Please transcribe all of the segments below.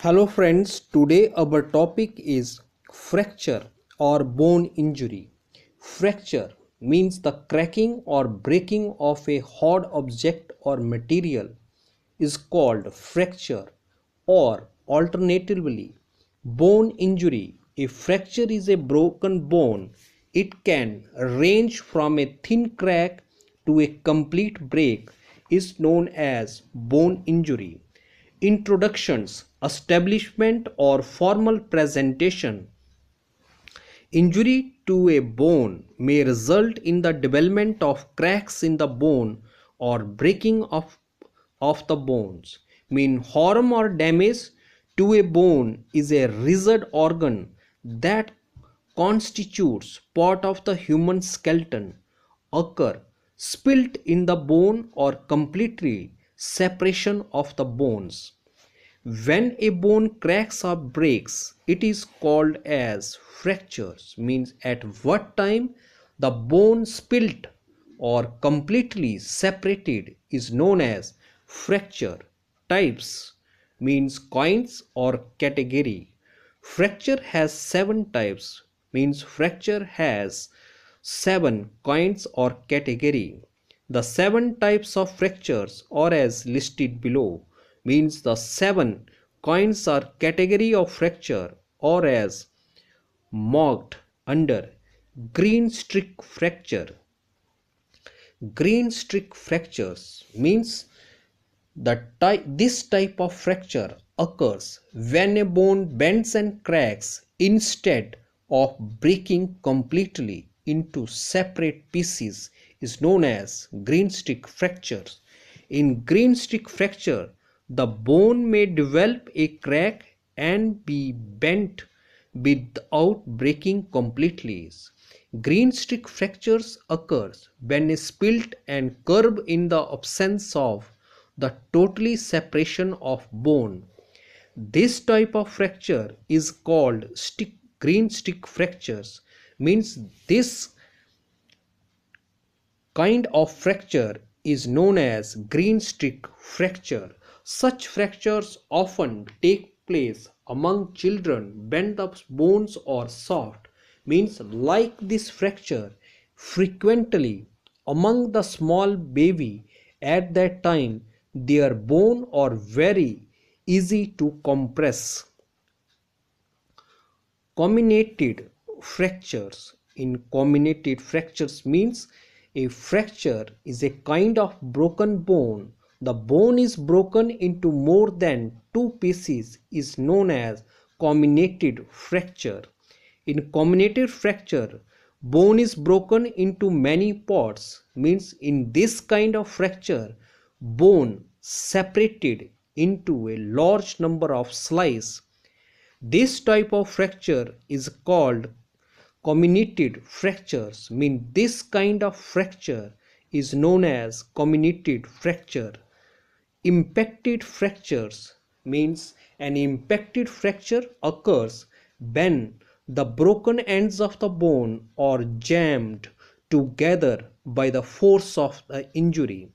Hello friends, today our topic is fracture or bone injury. Fracture means the cracking or breaking of a hard object or material is called fracture, or alternatively bone injury. If fracture is a broken bone, it can range from a thin crack to a complete break is known as bone injury. Introductions, establishment or formal presentation. Injury to a bone may result in the development of cracks in the bone or breaking of the bones. Mean harm or damage to a bone is a rigid organ that constitutes part of the human skeleton occur split in the bone or completely separation of the bones. When a bone cracks or breaks, it is called as fractures. Means at what time the bone split or completely separated is known as fracture. Types means kinds or category. Fracture has 7 types. Means fracture has 7 kinds or category. The 7 types of fractures are as listed below. Means the 7 kinds or category of fracture are as marked under green streak fracture. Green streak fractures means this type of fracture occurs when a bone bends and cracks instead of breaking completely into separate pieces is known as green stick fractures. In green stick fracture, the bone may develop a crack and be bent without breaking completely. Green stick fractures occurs when a split and curve in the absence of the totally separation of bone. This type of fracture is called green stick fractures. Means this kind of fracture is known as green stick fracture. Such fractures often take place among children when the bones are soft. Means like this fracture frequently among the small baby at that time their bone are very easy to compress. Comminuted fractures. In comminuted fractures means a fracture is a kind of broken bone. The bone is broken into more than 2 pieces is known as comminuted fracture. In comminuted fracture, bone is broken into many parts. Means in this kind of fracture, bone separated into a large number of slices. This type of fracture is called comminuted fractures. Mean this kind of fracture is known as comminuted fracture. Impacted fractures means an impacted fracture occurs when the broken ends of the bone are jammed together by the force of the injury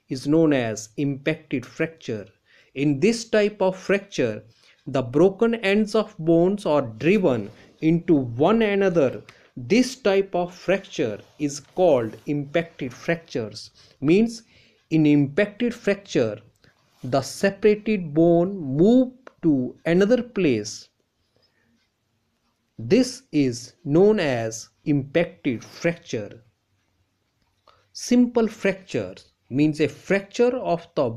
is known as impacted fracture. In this type of fracture, the broken ends of bones are driven into one another. This type of fracture is called impacted fractures. Means in impacted fracture, the separated bone move to another place. This is known as impacted fracture. Simple fractures means a fracture of the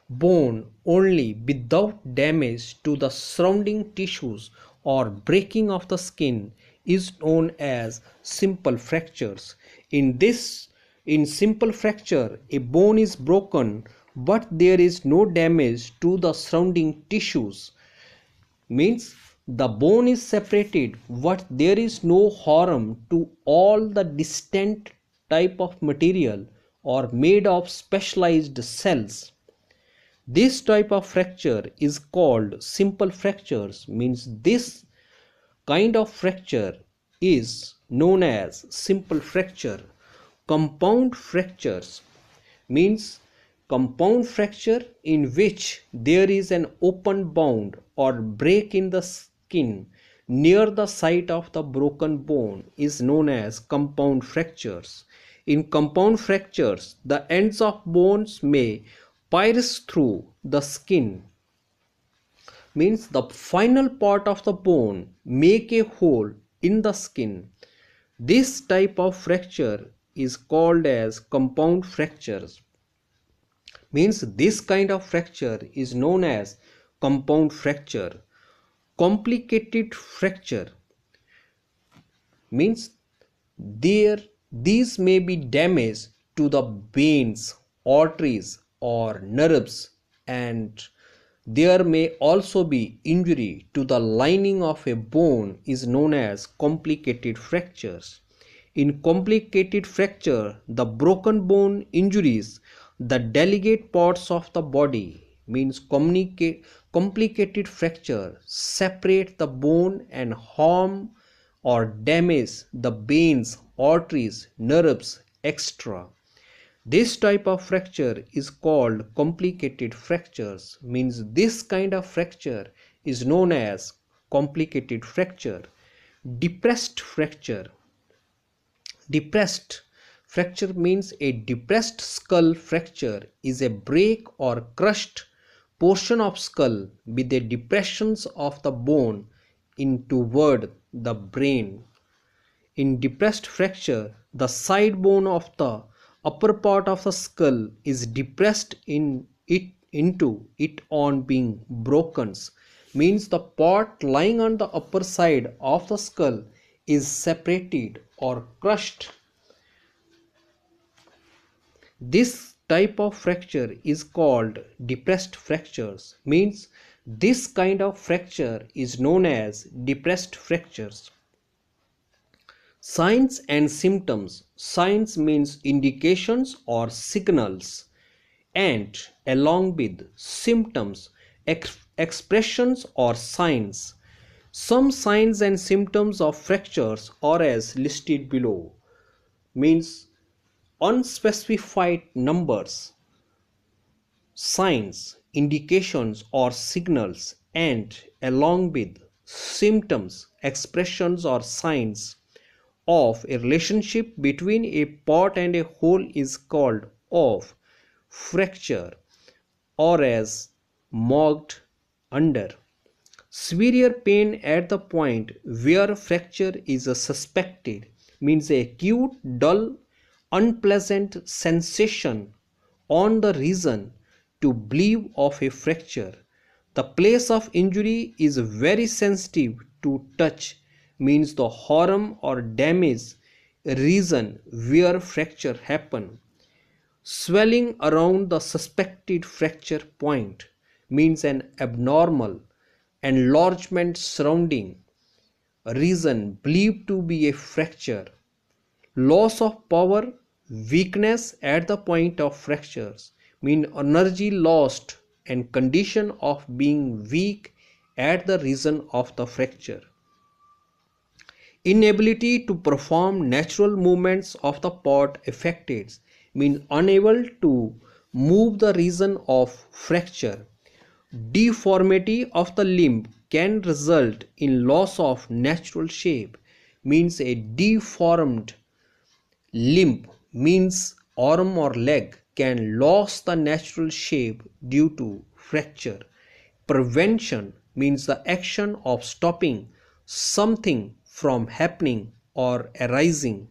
bone only without damage to the surrounding tissues or breaking of the skin is known as simple fractures. In simple fracture, a bone is broken but there is no damage to the surrounding tissues. Means the bone is separated but there is no harm to all the distant type of material or made of specialized cells. This type of fracture is called simple fractures. Means this kind of fracture is known as simple fracture. Compound fractures means compound fracture in which there is an open wound or break in the skin near the site of the broken bone is known as compound fractures. In compound fractures, the ends of bones may pierce through the skin, means the final part of the bone make a hole in the skin. This type of fracture is called as compound fractures. Means this kind of fracture is known as compound fracture. Complicated fracture means these may be damage to the veins, arteries or nerves, and there may also be injury to the lining of a bone is known as complicated fractures. In complicated fracture, the broken bone injuries the delicate parts of the body, means complicated fracture separate the bone and harm or damage the veins, arteries, nerves, etc. This type of fracture is called complicated fractures, means this kind of fracture is known as complicated fracture. Depressed fracture. Depressed fracture means a depressed skull fracture is a break or crushed portion of skull with a depressions of the bone in toward the brain. In depressed fracture, the side bone of the upper part of the skull is depressed into it on being broken, means the part lying on the upper side of the skull is separated or crushed. This type of fracture is called depressed fractures, means this kind of fracture is known as depressed fractures. Signs and symptoms. Signs means indications or signals, and along with symptoms, expressions or signs. Some signs and symptoms of fractures are as listed below, means unspecified numbers, signs, indications or signals, and along with symptoms, expressions or signs of a relationship between a part and a whole is called of fracture or as marked under. Severe pain at the point where fracture is suspected, means a acute, dull, unpleasant sensation on the reason to believe of a fracture. The place of injury is very sensitive to touch, means the harm or damage region where fracture happened. Swelling around the suspected fracture point, means an abnormal enlargement surrounding a region believed to be a fracture. Loss of power, weakness at the point of fractures, mean energy lost and condition of being weak at the region of the fracture. Inability to perform natural movements of the part affected, means unable to move the region of fracture. Deformity of the limb can result in loss of natural shape, means a deformed limb, means arm or leg, can lose the natural shape due to fracture. Prevention means the action of stopping something from happening or arising.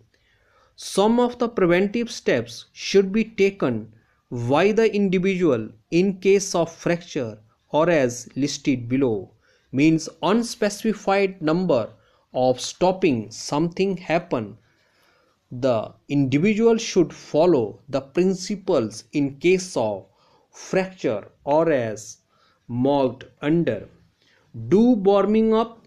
Some of the preventive steps should be taken by the individual in case of fracture or as listed below, means unspecified number of stopping something happen. The individual should follow the principles in case of fracture or as marked under. Do warming up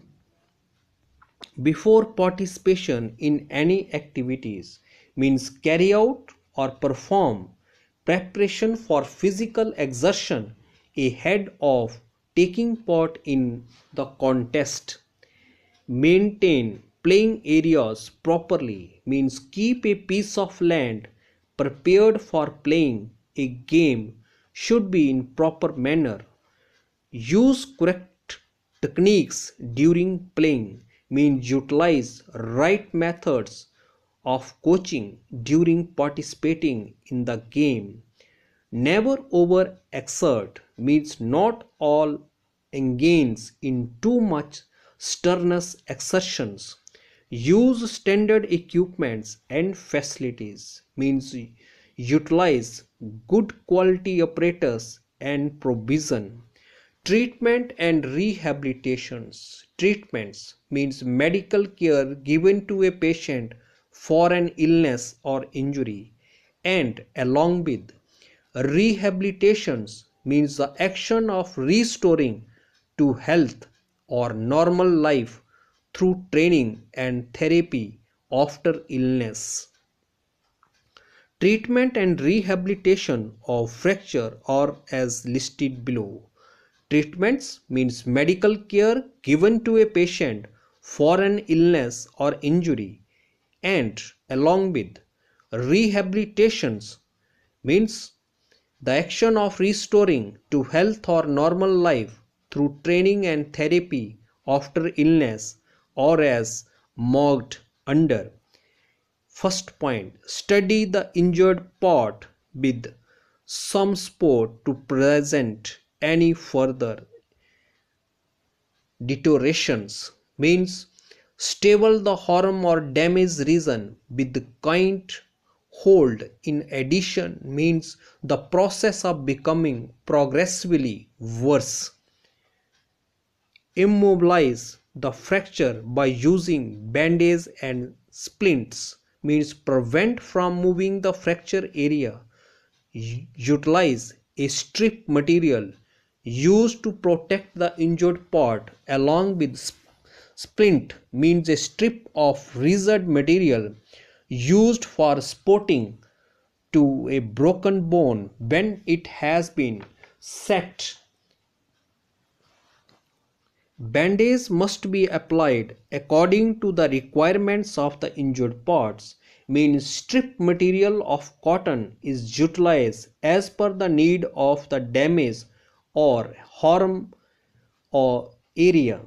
before participation in any activities, means carry out or perform preparation for physical exertion ahead of taking part in the contest. Maintain playing areas properly, means keep a piece of land prepared for playing a game should be in proper manner. Use correct techniques during playing means utilize right methods of coaching during participating in the game. Never overexert means not all engage in too much strenuous exertions. Use standard equipments and facilities means utilize good quality apparatus and provision. Treatment and rehabilitations. Treatments means medical care given to a patient for an illness or injury, and along with rehabilitations means the action of restoring to health or normal life through training and therapy after illness. Treatment and rehabilitation of fracture are as listed below. Treatments means medical care given to a patient for an illness or injury, and along with rehabilitations means the action of restoring to health or normal life through training and therapy after illness, or as marked under. First point, study the injured part with some support to prevent any further deteriorations means stable the harm or damage region with the kind hold. In addition means the process of becoming progressively worse. Immobilize the fracture by using bandage and splints means prevent from moving the fracture area. Utilize a strip material used to protect the injured part along with splint means a strip of rigid material used for supporting to a broken bone when it has been set. Bandage must be applied according to the requirements of the injured parts means strip material of cotton is utilized as per the need of the damage or harm or area.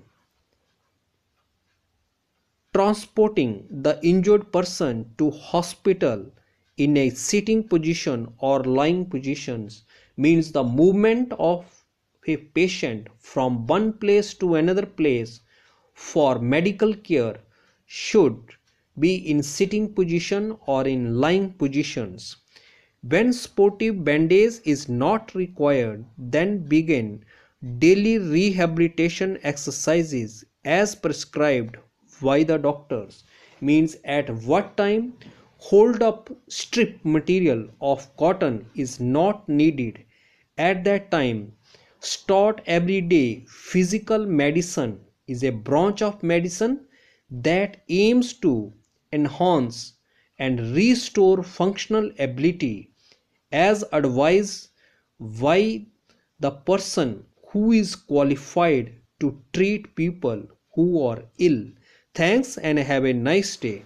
Transporting the injured person to hospital in a sitting position or lying positions means the movement of a patient from one place to another place for medical care should be in sitting position or in lying positions. When sportive bandage is not required, then begin daily rehabilitation exercises as prescribed by the doctors means at what time hold up strip material of cotton is not needed. At that time, start every day. Physical medicine is a branch of medicine that aims to enhance and restore functional ability as advised by the person who is qualified to treat people who are ill. Thanks and have a nice day.